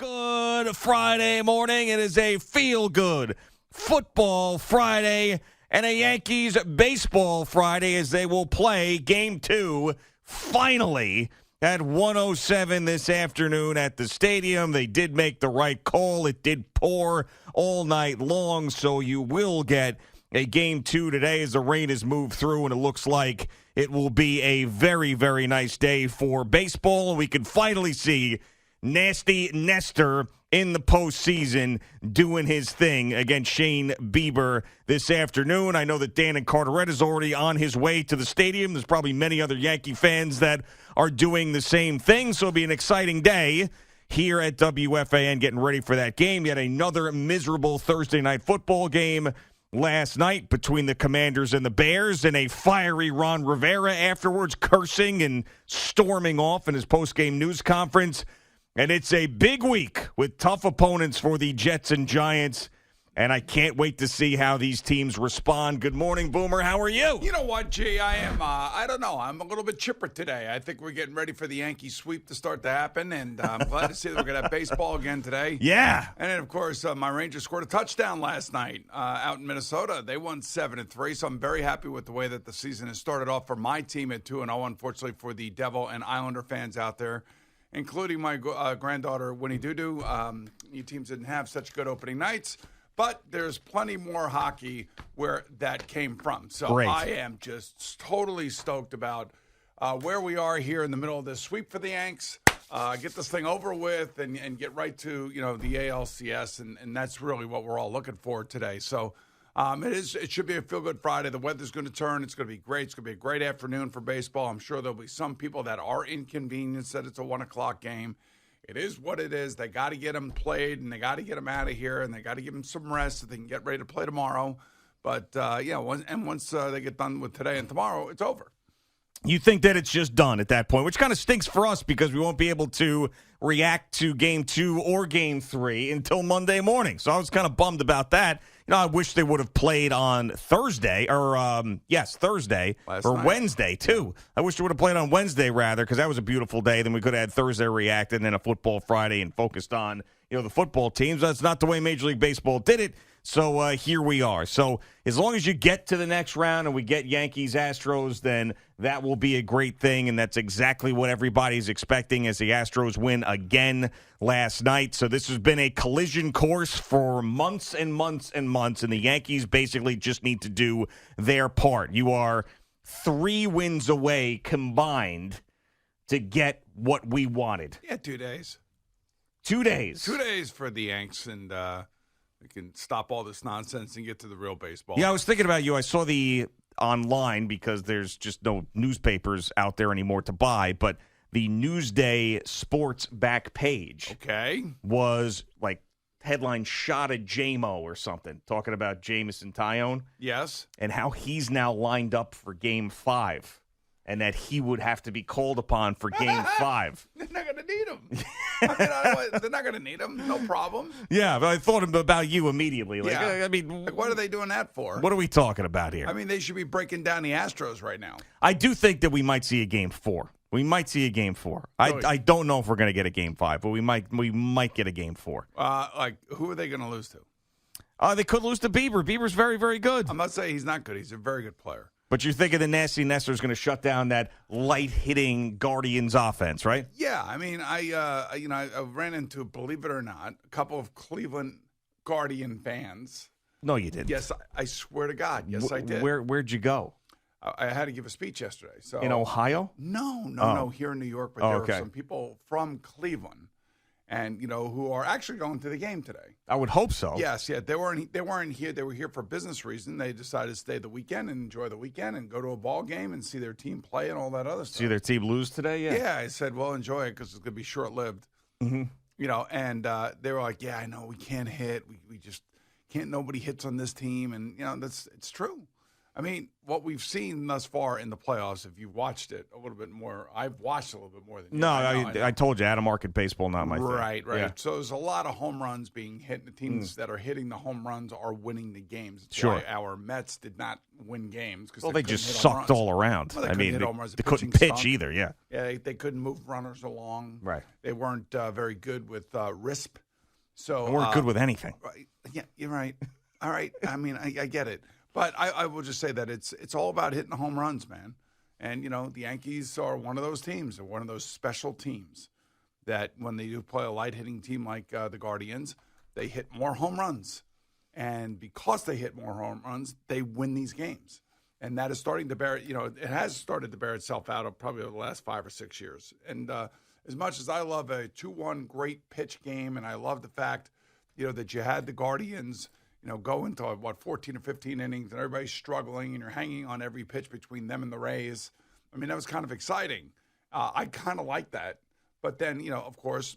Good Friday morning. It is a feel-good football Friday and a Yankees baseball Friday as they will play Game 2 finally at 1:07 this afternoon at the stadium. They did make the right call. It did pour all night long, so you will get a Game 2 today as the rain has moved through, and it looks like it will be a very, very nice day for baseball. We can finally see Nasty Nestor in the postseason doing his thing against Shane Bieber this afternoon. I know that Dan and Carteret is already on his way to the stadium. There's probably many other Yankee fans that are doing the same thing, so it'll be an exciting day here at WFAN getting ready for that game. Yet another miserable Thursday night football game last night between the Commanders and the Bears, and a fiery Ron Rivera afterwards cursing and storming off in his post-game news conference. And it's a big week with tough opponents for the Jets and Giants, and I can't wait to see how these teams respond. Good morning, Boomer. How are you? You know what, G? I am, I don't know. I'm a little bit chipper today. I think we're getting ready for the Yankee sweep to start to happen, and I'm glad to see that we're going to have baseball again today. Yeah. And then, of course, my Rangers scored a touchdown last night out in Minnesota. They won 7-3, so I'm very happy with the way that the season has started off for my team at 2-0, unfortunately for the Devil and Islander fans out there, including my granddaughter, Winnie Doo-Doo. You teams didn't have such good opening nights, but there's plenty more hockey where that came from. So Great. I am just totally stoked about where we are here in the middle of this sweep for the Yanks. Get this thing over with and get right to the ALCS, and that's really what we're all looking for today. So it should be a feel-good Friday. The weather's going to turn. It's going to be great. It's going to be a great afternoon for baseball. I'm sure there'll be some people that are inconvenienced that it's a 1 o'clock game. It is what it is. They got to get them played, and they got to get them out of here, and they got to give them some rest so they can get ready to play tomorrow. But, once they get done with today and tomorrow, it's over. You think that it's just done at that point, which kind of stinks for us because we won't be able to react to Game 2 or Game 3 until Monday morning. So I was kind of bummed about that. I wish they would have played on Thursday, Thursday, Last or night. Wednesday, too. I wish they would have played on Wednesday, rather, because that was a beautiful day. Then we could have had Thursday reacted and then a football Friday and focused on, the football teams. That's not the way Major League Baseball did it. So here we are. So as long as you get to the next round and we get Yankees-Astros, then that will be a great thing, and that's exactly what everybody's expecting as the Astros win again last night. So this has been a collision course for months and months and months, and the Yankees basically just need to do their part. You are 3 wins away combined to get what we wanted. Yeah, 2 days. 2 days. 2 days for the Yanks, and we can stop all this nonsense and get to the real baseball. Yeah, I was thinking about you. I saw the online because there's just no newspapers out there anymore to buy, but the Newsday Sports back page was like headline shot at J-Mo or something, talking about Jamison Tyone. Yes. And how he's now lined up for Game 5. And that he would have to be called upon for Game 5. They're not going to need him. They're not going to need him. No problem. Yeah, but I thought about you immediately. Like, Yeah. I mean, What are they doing that for? what are we talking about here? I mean, they should be breaking down the Astros right now. I do think that we might see a Game 4. We might see a Game 4. Really? I don't know if we're going to get a Game 5, but we might get a Game 4. Who are they going to lose to? They could lose to Bieber. Bieber's very, very good. I'm not saying he's not good. He's a very good player. But you're thinking the Nasty Nestor's going to shut down that light-hitting Guardians offense, right? Yeah, I mean, I ran into, believe it or not, a couple of Cleveland Guardian fans. No, you didn't. Yes, I swear to God. Yes, I did. Where'd you go? I had to give a speech yesterday. So In Ohio? No, here in New York. But there okay. were some people from Cleveland, and who are actually going to the game today. I would hope so. Yes, yeah. They weren't here. They were here for business reason. They decided to stay the weekend and enjoy the weekend and go to a ball game and see their team play and all that other stuff. See their team lose today? Yeah. Yeah, I said, well, enjoy it because it's going to be short-lived. Mm-hmm. And they were like, yeah, I know we can't hit. We just can't. Nobody hits on this team, and it's true. I mean, what we've seen thus far in the playoffs, if you've watched it a little bit more, I've watched a little bit more than you. No, I I told you, out of market baseball, not my thing. Right. Yeah. So there's a lot of home runs being hit. The teams that are hitting the home runs are winning the games. That's Sure. why our Mets did not win games because Well, they just sucked all around. Well, I mean, hit home runs. they The couldn't pitching pitch stunk. either. Yeah. Yeah, they couldn't move runners along. Right. They weren't very good with RISP. So They weren't good with anything. Right. Yeah, you're right. All right. I mean, I get it. But I will just say that it's all about hitting home runs, man. And, the Yankees are one of those teams. They're one of those special teams that when they do play a light-hitting team like the Guardians, they hit more home runs. And because they hit more home runs, they win these games. And that is starting to bear, it has started to bear itself out of probably the last 5 or 6 years. And as much as I love a 2-1 great pitch game, and I love the fact, that you had the Guardians, go into 14 or 15 innings, and everybody's struggling, and you're hanging on every pitch between them and the Rays. I mean, that was kind of exciting. I kind of like that. But then, of course,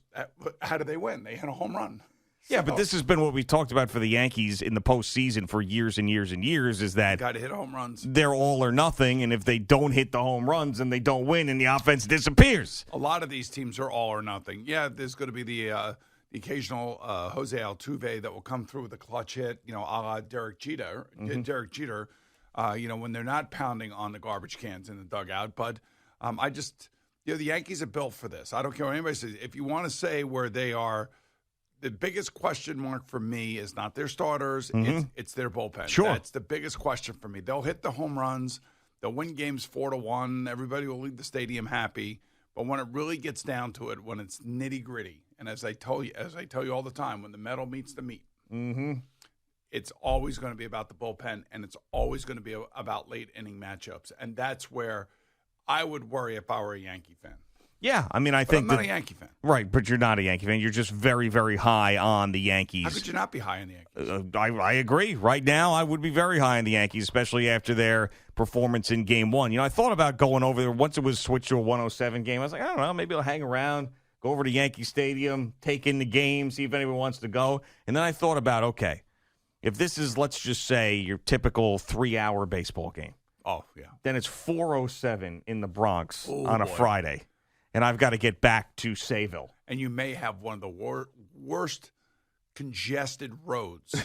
how do they win? They hit a home run. Yeah, but this has been what we talked about for the Yankees in the postseason for years and years and years, is that got to hit home runs. They're all or nothing, and if they don't hit the home runs, then they don't win, and the offense disappears. A lot of these teams are all or nothing. Yeah, there's going to be the occasional Jose Altuve that will come through with a clutch hit, a la Derek Jeter. Derek Jeter, when they're not pounding on the garbage cans in the dugout. But I just, the Yankees are built for this. I don't care what anybody says. If you want to say where they are, the biggest question mark for me is not their starters. It's their bullpen. Sure. That's the biggest question for me. They'll hit the home runs. They'll win games 4-1. Everybody will leave the stadium happy. But when it really gets down to it, when it's nitty-gritty, and as I tell you all the time, when the metal meets the meat, it's always going to be about the bullpen, and it's always going to be about late-inning matchups. And that's where I would worry if I were a Yankee fan. Yeah, I mean, I think I'm not a Yankee fan. Right, but you're not a Yankee fan. You're just very, very high on the Yankees. How could you not be high on the Yankees? I agree. Right now, I would be very high on the Yankees, especially after their performance in Game 1. I thought about going over there once it was switched to a 107 game. I was like, I don't know, maybe I'll hang around, go over to Yankee Stadium, take in the game, see if anyone wants to go. And then I thought about, okay, if this is, let's just say, your typical 3-hour baseball game. Oh, yeah. Then it's 4:07 in the Bronx on a Friday. And I've got to get back to Sayville. And you may have one of the worst congested roads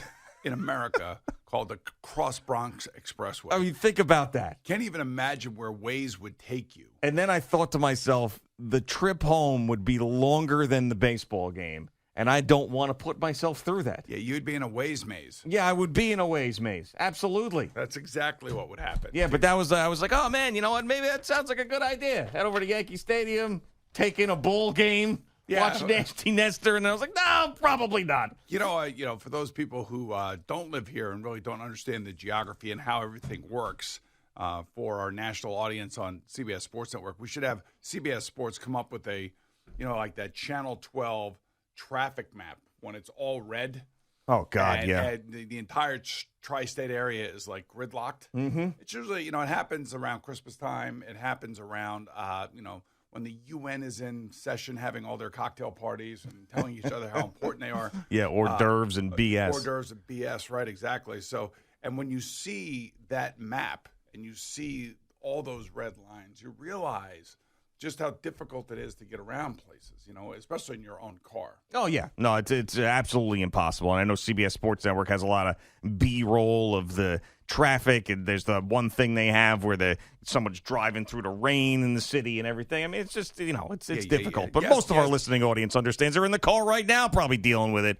in America called the Cross Bronx Expressway. I mean, think about that. Can't even imagine where Waze would take you. And then I thought to myself, the trip home would be longer than the baseball game. And I don't want to put myself through that. Yeah, you'd be in a Waze maze. Yeah, I would be in a Waze maze. Absolutely. That's exactly what would happen. Yeah, but I was like, oh, man, you know what? Maybe that sounds like a good idea. Head over to Yankee Stadium, take in a bowl game, watch Nasty Nestor. And I was like, no, probably not. For those people who don't live here and really don't understand the geography and how everything works, for our national audience on CBS Sports Network, we should have CBS Sports come up with a, like that Channel 12 traffic map when it's all red. Oh, God, and, yeah. And the entire tri-state area is like gridlocked. Mm-hmm. It's usually, it happens around Christmas time. It happens around, when the UN is in session having all their cocktail parties and telling each other how important they are. Yeah, hors d'oeuvres and BS. Hors d'oeuvres and BS, right, exactly. So, and when you see that map and you see all those red lines, you realize just how difficult it is to get around places, especially in your own car. Oh, yeah. No, it's absolutely impossible. And I know CBS Sports Network has a lot of B-roll of the traffic, and there's the one thing they have where someone's driving through the rain in the city and everything. I mean, it's just, it's difficult. Yeah. But most of our listening audience understands. They're in the car right now probably dealing with it,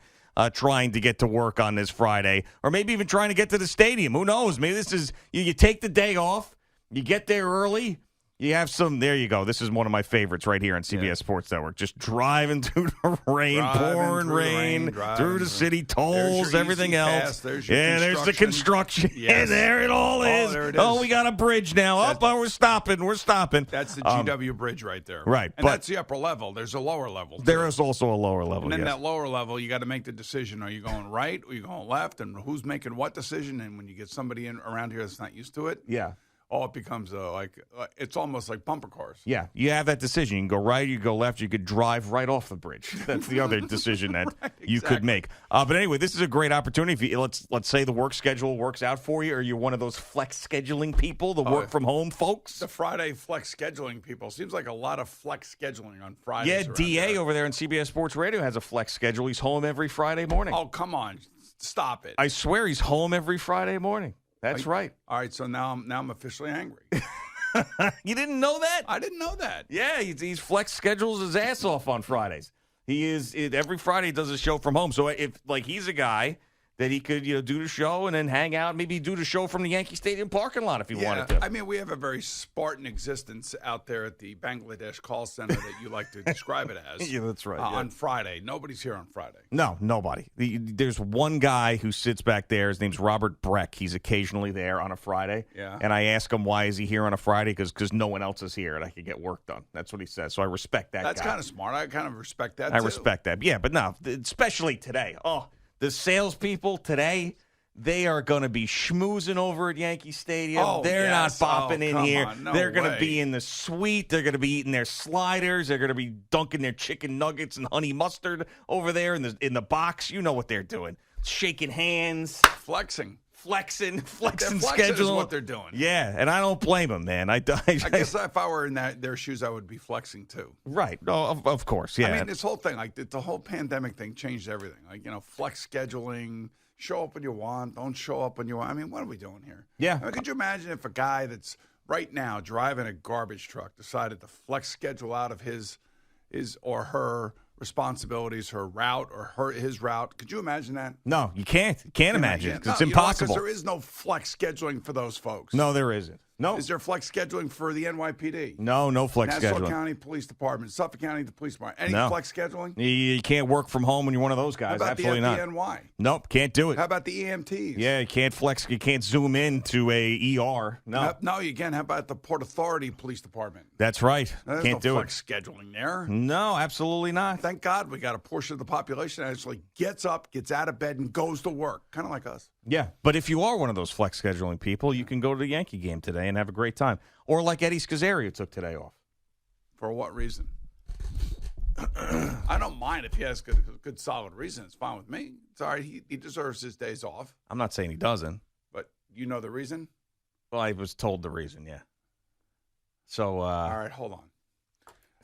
trying to get to work on this Friday, or maybe even trying to get to the stadium. Who knows? Maybe this is, you take the day off, you get there early, you have there you go. This is one of my favorites right here on CBS Sports Network. Just driving through the rain, pouring rain, through the city, tolls, everything else. There's the construction. Yes. Yeah, there it all is. There it is. Oh, we got a bridge now. We're stopping. That's the GW bridge right there. Right. And that's the upper level. There's a lower level, too. There is also a lower level, And then that lower level, you got to make the decision. Are you going right or are you going left? And who's making what decision? And when you get somebody in around here that's not used to it. Yeah. Oh, it becomes it's almost like bumper cars. Yeah, you have that decision. You can go right, you can go left, you could drive right off the bridge. That's the other decision that Right, you could make. But anyway, this is a great opportunity. If you, let's say the work schedule works out for you, or you're one of those flex scheduling people, the work from home folks. The Friday flex scheduling people. Seems like a lot of flex scheduling on Fridays. Yeah, DA over there on CBS Sports Radio has a flex schedule. He's home every Friday morning. Oh, come on. Stop it. I swear he's home every Friday morning. That's right. All right, so now I'm officially angry. You didn't know that? I didn't know that. Yeah, he's flex schedules his ass off on Fridays. Every Friday he does a show from home. So if he's a guy that he could do the show and then hang out, maybe do the show from the Yankee Stadium parking lot if he wanted to. I mean, we have a very Spartan existence out there at the Bangladesh call center that you like to describe it as. Yeah, that's right. On Friday. Nobody's here on Friday. No, nobody. There's one guy who sits back there. His name's Robert Breck. He's occasionally there on a Friday. Yeah. And I ask him, why is he here on a Friday? Because no one else is here and I can get work done. That's what he says. So I respect that That's guy. kind of smart. I kind of respect that, I too. respect that. Yeah, but no, especially today. Oh, the salespeople today, they are going to be schmoozing over at Yankee Stadium. Oh, They're yes. not bopping in come here. on. No They're going to way. be in the suite. They're going to be eating their sliders. They're going to be dunking their chicken nuggets and honey mustard over there in the box. You know what they're doing. Shaking hands. Flexing. Flexing Flexing schedule. is what they're doing. Yeah, and I don't blame them, man. I guess if I were in their shoes, I would be flexing too. Right. No, of course. Yeah. I mean, this whole thing, like the whole pandemic thing, changed everything. Like flex scheduling, show up when you want, don't show up when you want. I mean, what are we doing here? Yeah. I mean, could you imagine if a guy that's right now driving a garbage truck decided to flex schedule out of his or her responsibilities, her route or his route? Could you imagine that? No, you can't. You can't imagine it. 'Cause it's You know what? 'Cause impossible. there is no flex scheduling for those folks. No, there isn't. No. Is there flex scheduling for the NYPD? No flex Nassau scheduling. County Police Department, Suffolk County the Police Department. Any No. flex scheduling? You can't work from home when you're one of those How guys. about Absolutely the not. FDNY? Nope, can't do it. How about the EMTs? Yeah, you can't flex. You can't zoom in to a ER. No, No, you can't. How about the Port Authority Police Department? that's right. There's Can't no do flex it. scheduling there. No, absolutely not. Thank God we got a portion of the population that actually gets up, gets out of bed, and goes to work. Kind of like us. Yeah, but if you are one of those flex scheduling people, you can go to the Yankee game today and have a great time. Or like Eddie Scazzeri, who took today off. For what reason? I don't mind if he has good solid reason. It's fine with me. It's all right. He deserves his days off. I'm not saying he doesn't. But you know the reason? Well, I was told the reason, yeah. So, All right, hold on.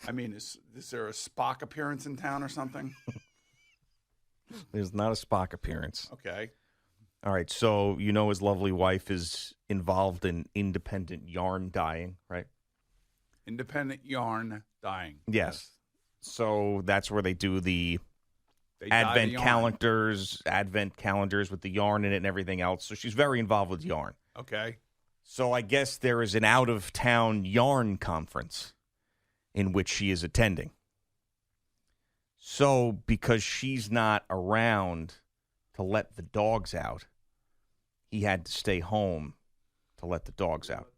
I mean, is there a Spock appearance in town or something? there's not a Spock appearance. Okay. All right, so his lovely wife is involved in independent yarn dyeing, right? Independent yarn dyeing. Yes. So that's where they do the They dye the advent yarn. calendars with the yarn in it and everything else. So she's very involved with yarn. Okay. So I guess there is an out-of-town yarn conference in which she is attending. So because she's not around to let the dogs out, he had to stay home to let the dogs out.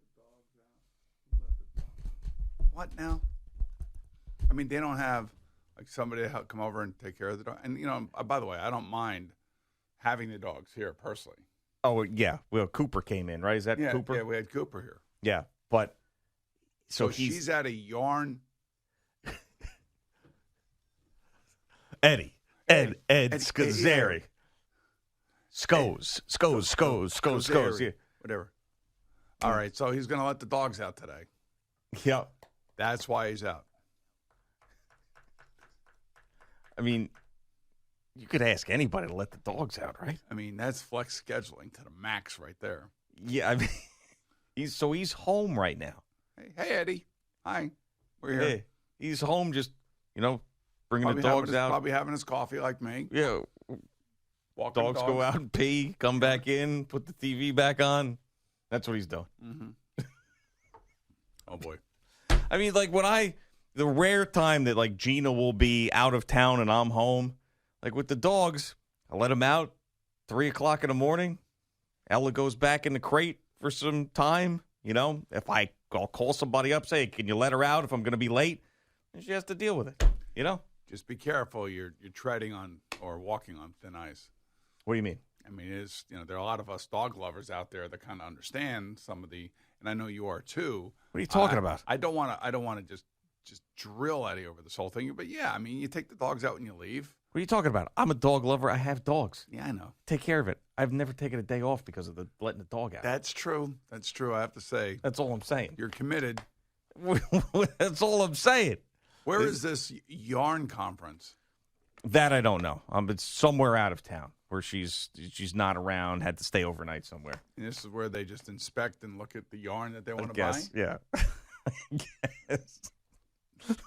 What now? I mean, they don't have like somebody to help come over and take care of the dog. And by the way, I don't mind having the dogs here personally. Oh yeah, well Cooper came in, right? Is that Yeah, Cooper? yeah, we had Cooper here. Yeah, but So she's at a yarn. Ed Ed, Scazzeri. Scoes. Yeah. Whatever. All right, so he's going to let the dogs out today. Yeah. That's why he's out. I mean, you could ask anybody to let the dogs out, right? I mean, that's flex scheduling to the max right there. Yeah, I mean, he's home right now. Hey, Eddie. Hi. We're here. Yeah, he's home just, bringing Probably the dogs having out. Probably having his coffee like me. Yeah, Walking dogs go out and pee, come back in, put the TV back on. That's what he's doing. Mm-hmm. Oh, boy. I mean, like the rare time that like Gina will be out of town and I'm home, like with the dogs, I let them out 3 o'clock in the morning. Ella goes back in the crate for some time. If I'll call somebody up, say, can you let her out if I'm going to be late? And she has to deal with it, Just be careful. You're treading on or walking on thin ice. What do you mean? I mean, there are a lot of us dog lovers out there that kind of understand some of the, and I know you are too. What are you talking about? I don't want to just drill at you over this whole thing. But yeah, I mean, you take the dogs out and you leave. What are you talking about? I'm a dog lover. I have dogs. Yeah, I know. Take care of it. I've never taken a day off because of letting the dog out. That's true. That's true. I have to say. That's all I'm saying. You're committed. That's all I'm saying. Where is this yarn conference? That I don't know. It's somewhere out of town where she's not around. Had to stay overnight somewhere. And this is where they just inspect and look at the yarn that they want to buy. Yeah. I guess.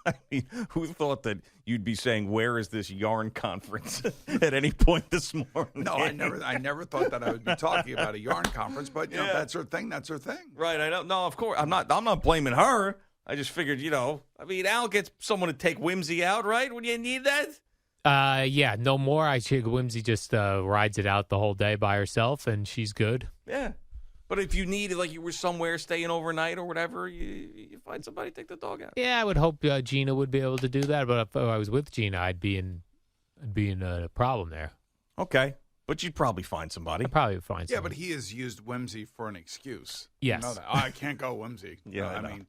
I mean, who thought that you'd be saying, "Where is this yarn conference?" at any point this morning? No, I never thought that I would be talking about a yarn conference. But you know, that's her thing. That's her thing. Right. I don't. No, of course, I'm not blaming her. I just figured, I mean, Al gets someone to take Whimsy out, right? When you need that. Yeah, no more. I think Whimsy just rides it out the whole day by herself, and she's good. Yeah. But if you needed, like you were somewhere staying overnight or whatever, you find somebody to take the dog out. Yeah, I would hope Gina would be able to do that. But if I was with Gina, I'd be in a problem there. Okay. But you'd probably find somebody. I'd probably find somebody. Yeah, but he has used Whimsy for an excuse. Yes. You know that. Oh, I can't go Whimsy. Yeah, I I know. mean,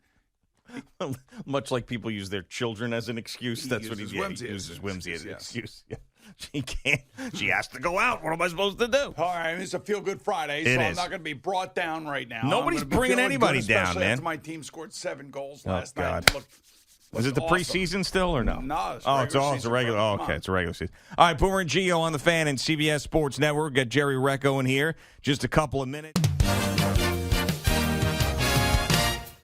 much like people use their children as an excuse. That's what he uses uses Whimsy as an yes. excuse. Yeah. She can't. She has to go out. What am I supposed to do? all right, it's a feel-good Friday, so I'm not going to be brought down right now. Nobody's I'm gonna be bringing feeling anybody good, down, especially man. after my team scored 7 goals Oh, last God. night. Is it the awesome. preseason still or no? No, it's it's regular a season, regular. bro. Oh, Come okay, on. it's a regular season. All right, Boomer and Gio on the Fan and CBS Sports Network. Got Jerry Recco in here. Just a couple of minutes.